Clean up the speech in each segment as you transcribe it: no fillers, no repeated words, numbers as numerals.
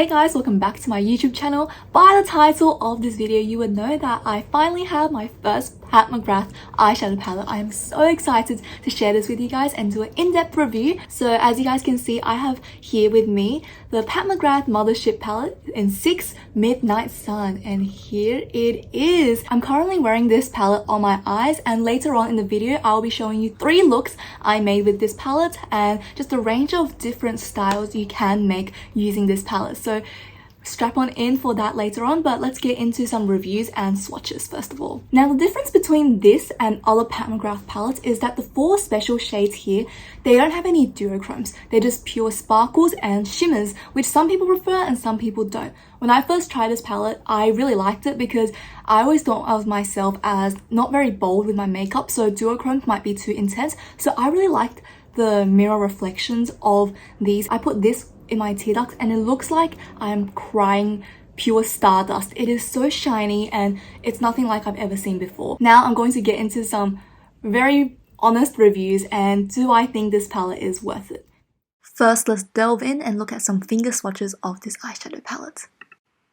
Hey guys, welcome back to my YouTube channel. By the title of this video, you would know that I finally have my first Pat McGrath eyeshadow palette. I am so excited to share this with you guys and do an in-depth review. So as you guys can see, I have here with me the Pat McGrath Mothership palette in 6 Midnight Sun, and here it is. I'm currently wearing this palette on my eyes, and later on in the video I'll be showing you 3 looks I made with this palette and just a range of different styles you can make using this palette. So strap on in for that later on, but let's get into some reviews and swatches first of all. Now, the difference between this and other Pat McGrath palettes is that the 4 special shades here, they don't have any duochromes. They're just pure sparkles and shimmers, which some people prefer and some people don't. When I first tried this palette, I really liked it because I always thought of myself as not very bold with my makeup, so duochromes might be too intense. So I really liked the mirror reflections of these. I put this in my tear ducts and it looks like I'm crying pure stardust. It is so shiny and it's nothing like I've ever seen before. Now I'm going to get into some very honest reviews and do I think this palette is worth it. First, let's delve in and look at some finger swatches of this eyeshadow palette.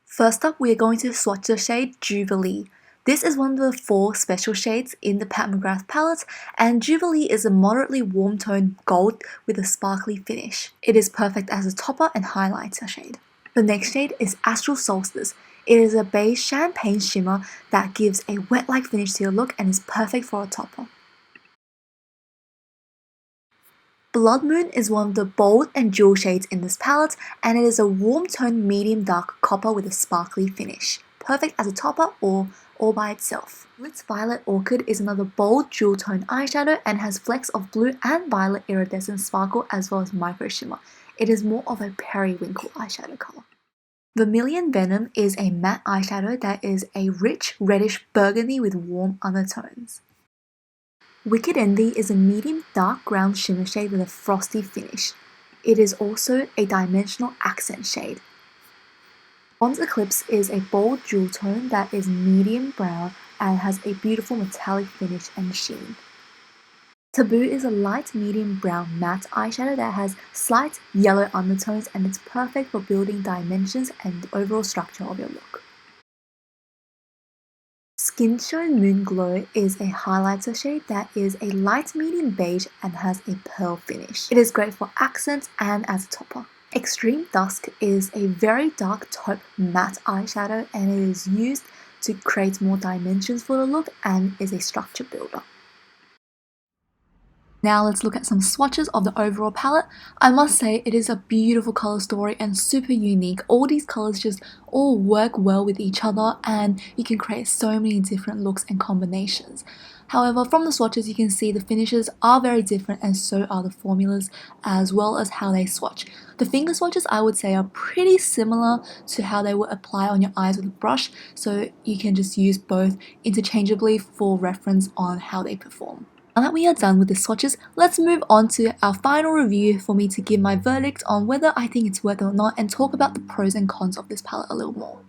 First up, we are going to swatch the shade Jubilee. This is one of the 4 special shades in the Pat McGrath palette, and Jubilee is a moderately warm toned gold with a sparkly finish. It is perfect as a topper and highlighter shade. The next shade is Astral Solstice. It is a beige champagne shimmer that gives a wet-like finish to your look and is perfect for a topper. Blood Moon is one of the bold and jewel shades in this palette, and it is a warm toned medium dark copper with a sparkly finish. Perfect as a topper or all by itself. Blitz Violet Orchid is another bold jewel tone eyeshadow and has flecks of blue and violet iridescent sparkle as well as micro shimmer. It is more of a periwinkle eyeshadow color. Vermilion Venom is a matte eyeshadow that is a rich reddish burgundy with warm undertones. Wicked Envy is a medium dark ground shimmer shade with a frosty finish. It is also a dimensional accent shade. Bronze Eclipse is a bold jewel tone that is medium brown and has a beautiful metallic finish and sheen. Taboo is a light medium brown matte eyeshadow that has slight yellow undertones and it's perfect for building dimensions and the overall structure of your look. Skin Show Moon Glow is a highlighter shade that is a light medium beige and has a pearl finish. It is great for accents and as a topper. Extreme Dusk is a very dark taupe matte eyeshadow and it is used to create more dimensions for the look and is a structure builder. Now let's look at some swatches of the overall palette. I must say it is a beautiful color story and super unique. All these colors just all work well with each other and you can create so many different looks and combinations. However, from the swatches you can see the finishes are very different and so are the formulas as well as how they swatch. The finger swatches I would say are pretty similar to how they would apply on your eyes with a brush, so you can just use both interchangeably for reference on how they perform. Now that we are done with the swatches, let's move on to our final review for me to give my verdict on whether I think it's worth it or not and talk about the pros and cons of this palette a little more.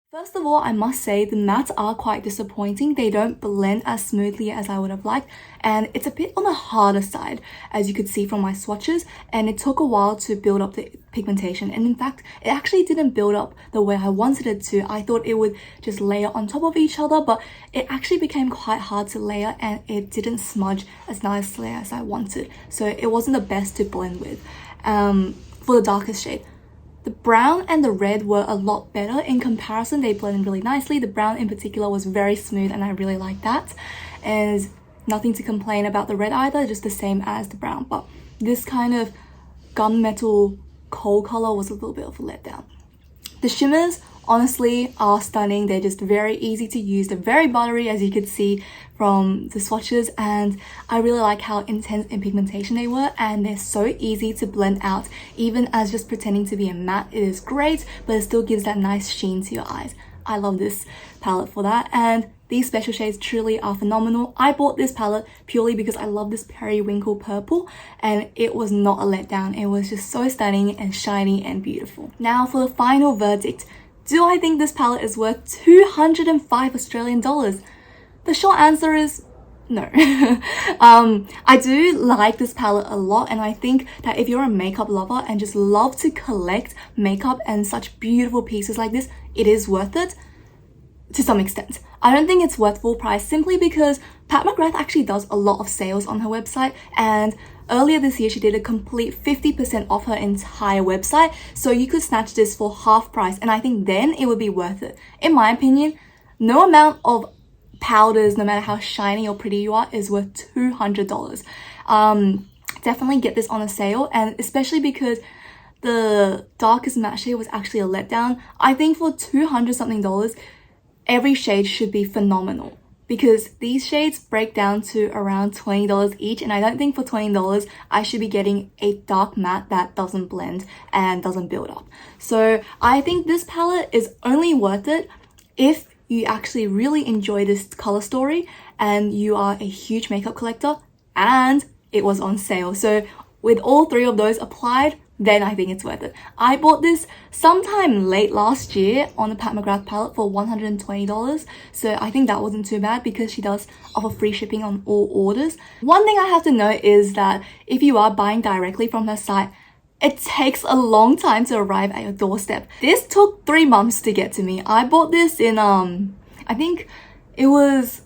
First of all, I must say the mattes are quite disappointing. They don't blend as smoothly as I would have liked and it's a bit on the harder side as you could see from my swatches, and it took a while to build up the pigmentation, and in fact it actually didn't build up the way I wanted it to. I thought it would just layer on top of each other, but it actually became quite hard to layer and it didn't smudge as nicely as I wanted, so it wasn't the best to blend with. For the darkest shade, the brown and the red were a lot better in comparison. They blended really nicely. The brown in particular was very smooth and I really like that. And nothing to complain about the red either, just the same as the brown. But this kind of gunmetal coal color was a little bit of a letdown. The shimmers honestly are stunning. They're just very easy to use. They're very buttery as you could see from the swatches, and I really like how intense in pigmentation they were, and they're so easy to blend out. Even as just pretending to be a matte, it is great, but it still gives that nice sheen to your eyes. I love this palette for that, and these special shades truly are phenomenal. I bought this palette purely because I love this periwinkle purple and it was not a letdown. It was just so stunning and shiny and beautiful. Now for the final verdict. Do I think this palette is worth 205 Australian dollars? The short answer is No. I do like this palette a lot, and I think that if you're a makeup lover and just love to collect makeup and such beautiful pieces like this, it is worth it to some extent. I don't think it's worth full price simply because Pat McGrath actually does a lot of sales on her website, and earlier this year she did a complete 50% off her entire website, so you could snatch this for half price, and I think then it would be worth it. In my opinion, no amount of powders, no matter how shiny or pretty you are, is worth $200. Definitely get this on a sale, and especially because the darkest matte shade was actually a letdown. I think for $200 something, every shade should be phenomenal, because these shades break down to around $20 each, and I don't think for $20 I should be getting a dark matte that doesn't blend and doesn't build up. So I think this palette is only worth it if you actually really enjoy this color story and you are a huge makeup collector and it was on sale. So with all three of those applied, then I think it's worth it. I bought this sometime late last year on the Pat McGrath palette for $120. So I think that wasn't too bad because she does offer free shipping on all orders. One thing I have to note is that if you are buying directly from her site, it takes a long time to arrive at your doorstep. This took 3 months to get to me. I bought this in, I think it was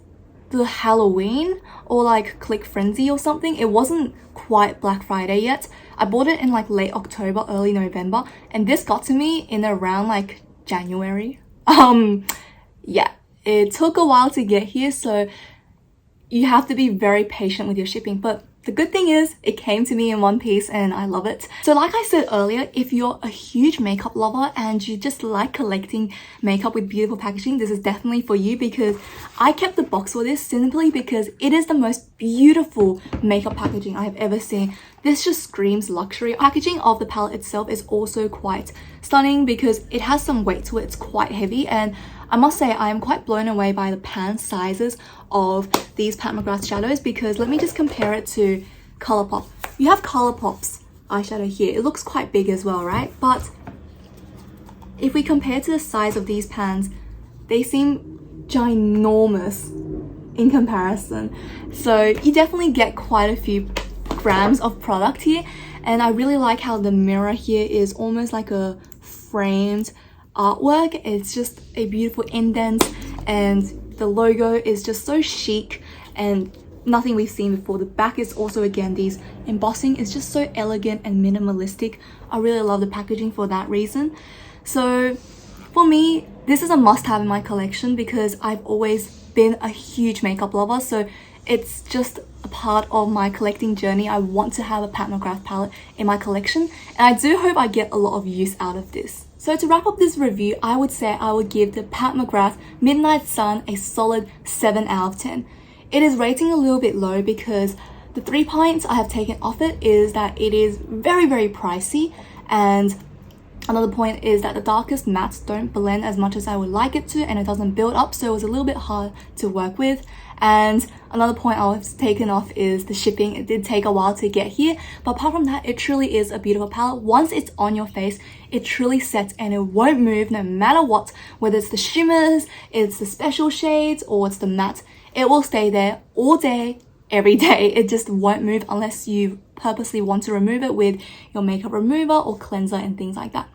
the Halloween or like Click Frenzy or something. It wasn't quite Black Friday yet. I bought it in like late October, early November, and this got to me in around like January. Yeah, it took a while to get here, so you have to be very patient with your shipping, but the good thing is it came to me in one piece and I love it. So like I said earlier, if you're a huge makeup lover and you just like collecting makeup with beautiful packaging, this is definitely for you, because I kept the box for this simply because it is the most beautiful makeup packaging I have ever seen. This just screams luxury. Packaging of the palette itself is also quite stunning because it has some weight to it. It's quite heavy, and I must say I am quite blown away by the pan sizes of these Pat McGrath shadows, because let me just compare it to Colourpop. You have Colourpop's eyeshadow here. It looks quite big as well, right? But if we compare to the size of these pans, they seem ginormous in comparison. So you definitely get quite a few grams of product here, and I really like how the mirror here is almost like a framed artwork. It's just a beautiful indent, and the logo is just so chic and nothing we've seen before. The back is also, again, these embossing is just so elegant and minimalistic. I really love the packaging for that reason. So for me, this is a must-have in my collection because I've always been a huge makeup lover, so it's just a part of my collecting journey. I want to have a Pat McGrath palette in my collection, and I do hope I get a lot of use out of this. So to wrap up this review, I would say I would give the Pat McGrath Midnight Sun a solid 7 out of 10. It is rating a little bit low because the 3 points I have taken off it is that it is very, very pricey, and another point is that the darkest mattes don't blend as much as I would like it to, and it doesn't build up, so it was a little bit hard to work with. And another point I was taken off is the shipping. It did take a while to get here, but apart from that, it truly is a beautiful palette. Once it's on your face, it truly sets and it won't move no matter what, whether it's the shimmers, it's the special shades, or it's the matte. It will stay there all day, every day. It just won't move unless you purposely want to remove it with your makeup remover or cleanser and things like that.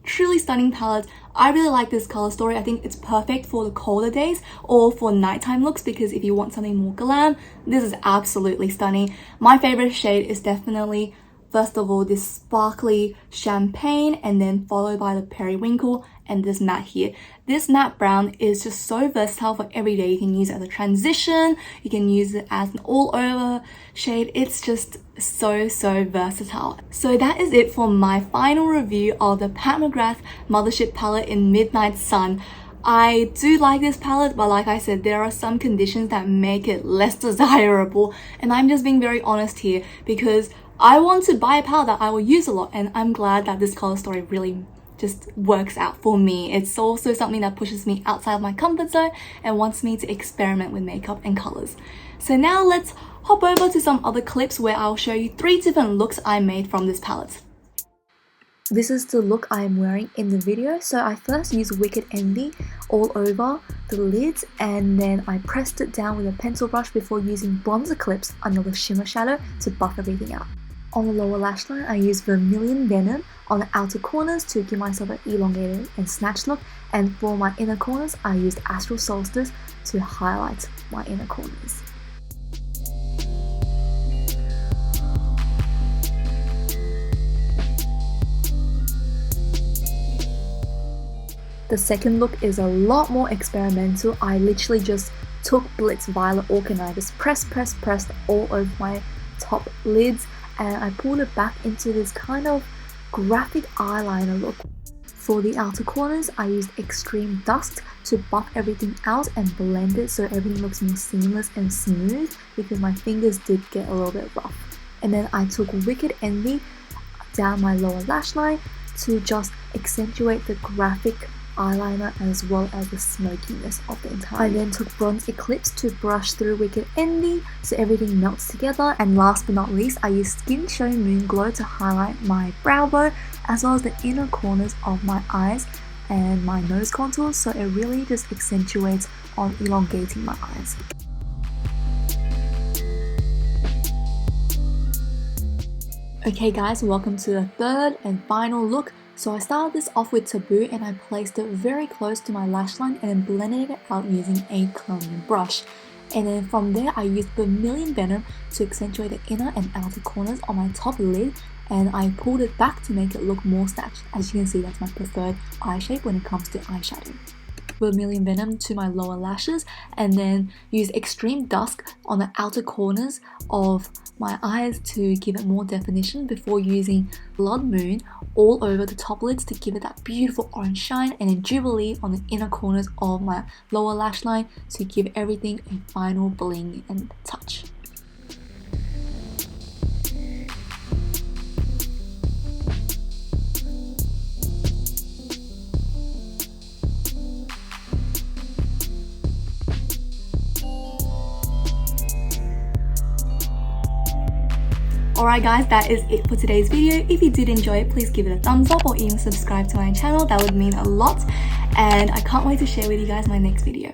Truly stunning palette. I really like this color story. I think it's perfect for the colder days or for nighttime looks, because if you want something more glam, this is absolutely stunning. My favorite shade is definitely, first of all, this sparkly champagne, and then followed by the periwinkle and this matte here. This matte brown is just so versatile for every day. You can use it as a transition, you can use it as an all over shade. It's just so versatile. So that is it for my final review of the Pat McGrath Mothership palette in Midnight Sun. I do like this palette, but like I said, there are some conditions that make it less desirable, and I'm just being very honest here because I want to buy a palette that I will use a lot, and I'm glad that this color story really just works out for me. It's also something that pushes me outside of my comfort zone and wants me to experiment with makeup and colors. So now let's hop over to some other clips where I'll show you 3 different looks I made from this palette. This is the look I am wearing in the video. So I first used Wicked Envy all over the lids, and then I pressed it down with a pencil brush before using bronzer clips under the shimmer shadow to buff everything out. On the lower lash line, I used Vermilion Venom on the outer corners to give myself an elongated and snatched look, and for my inner corners, I used Astral Solstice to highlight my inner corners. The second look is a lot more experimental. I literally just took Blitz Violet Ochre and I just pressed all over my top lids, and I pulled it back into this kind of graphic eyeliner look. For the outer corners, I used Extreme Dust to buff everything out and blend it so everything looks more seamless and smooth, because my fingers did get a little bit rough. And then I took Wicked Envy down my lower lash line to just accentuate the graphic eyeliner as well as the smokiness of the entire. I then took Bronze Eclipse to brush through Wicked Envy so everything melts together, and last but not least, I used Skin Show Moon Glow to highlight my brow bone as well as the inner corners of my eyes and my nose contours, so it really just accentuates on elongating my eyes. Okay guys, welcome to the third and final look. So I started this off with Taboo and I placed it very close to my lash line and then blended it out using a curling brush. And then from there I used Vermilion Venom to accentuate the inner and outer corners on my top lid, and I pulled it back to make it look more snatched. As you can see, that's my preferred eye shape when it comes to eyeshadow. Vermilion Venom to my lower lashes, and then use Extreme Dusk on the outer corners of my eyes to give it more definition before using Blood Moon all over the top lids to give it that beautiful orange shine, and then Jubilee on the inner corners of my lower lash line to give everything a final bling and touch. Alright guys, that is it for today's video. If you did enjoy it, please give it a thumbs up or even subscribe to my channel. That would mean a lot, and I can't wait to share with you guys my next video.